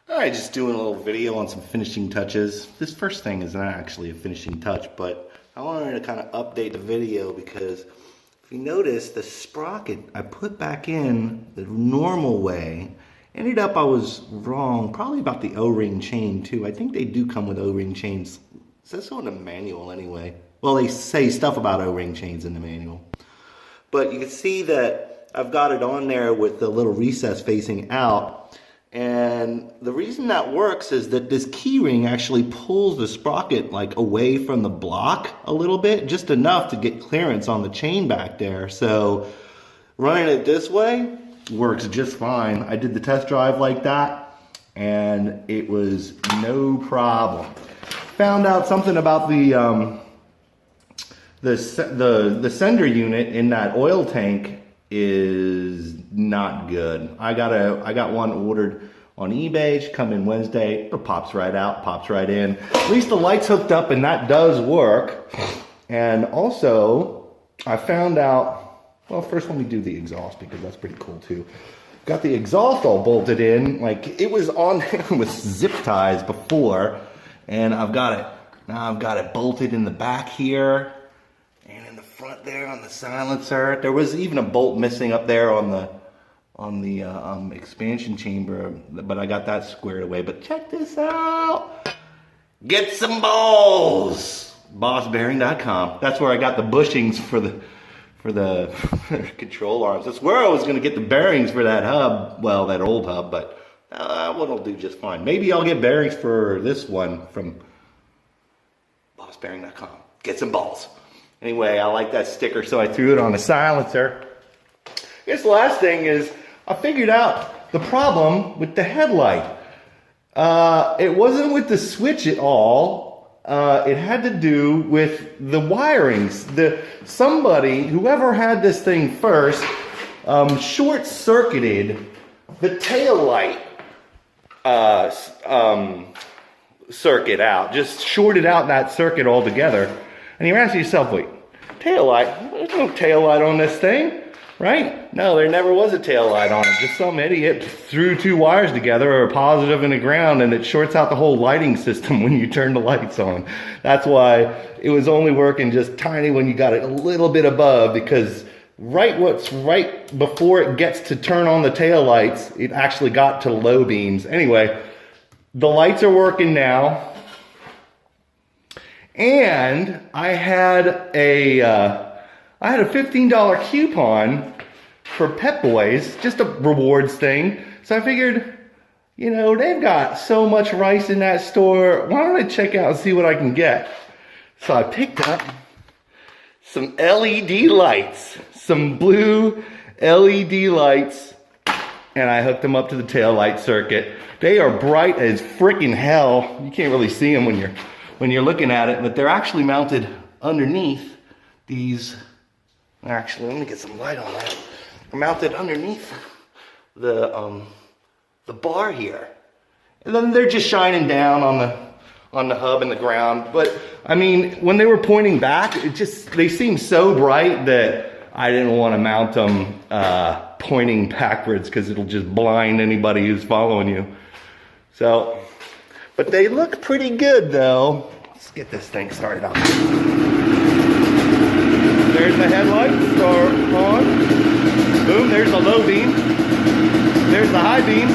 Alright, just doing a little video on some finishing touches. This first thing is not actually a finishing touch, but I wanted to kind of update the video because if you notice, the sprocket I put back in the normal way. Ended up I was wrong, probably about the O-ring chain too. I think they do come with O-ring chains. It says so in the manual anyway. Well, they say stuff about O-ring chains in the manual. But you can see that I've got it on there with the little recess facing out. And the reason that works is that this key ring actually pulls the sprocket like away from the block a little bit, just enough to get clearance on the chain back there. So running it this way works just fine. I did the test drive like that and it was no problem. Found out something about the sender unit in that oil tank is not good. I got one ordered on eBay. Should come in Wednesday. It pops right out, pops right in. At least the light's hooked up and that does work. And also I found out, well, first let me do the exhaust because that's pretty cool too. Got the exhaust all bolted in, like it was on with zip ties before, and I've got it, now I've got it bolted in the back here and in the front there on the silencer. There was even a bolt missing up there on the expansion chamber, but I got that squared away. But check this out. Get some balls. Bossbearing.com. That's where I got the bushings for the control arms. That's where I was going to get the bearings for that hub. Well, that old hub, but that one will do just fine. Maybe I'll get bearings for this one from bossbearing.com. Get some balls. Anyway, I like that sticker, so I threw it on the silencer. I guess the last thing is I figured out the problem with the headlight. It wasn't with the switch at all. It had to do with the wirings. Whoever had this thing first, short-circuited the tail light circuit out. Just shorted out that circuit altogether. And you're asking yourself, wait, tail light? There's no tail light on this thing, right? No, there never was a tail light on it. Just some idiot threw two wires together, a positive and a ground, and it shorts out the whole lighting system when you turn the lights on. That's why it was only working just tiny when you got it a little bit above, because right before it gets to turn on the tail lights, it actually got to low beams. Anyway, the lights are working now. And I had a $15 coupon for Pep Boys, just a rewards thing. So I figured, you know, they've got so much rice in that store. Why don't I check out and see what I can get? So I picked up some LED lights, some blue LED lights, and I hooked them up to the tail light circuit. They are bright as freaking hell. You can't really see them when you're looking at it, but they're actually mounted underneath these. Actually, let me get some light on that. They're mounted underneath the bar here, and then they're just shining down on the hub and the ground. But I mean, when they were pointing back, they seemed so bright that I didn't want to mount them pointing backwards because it'll just blind anybody who's following you. So. But they look pretty good though. Let's get this thing started up. There's the headlights are on. Boom, there's the low beam. There's the high beam.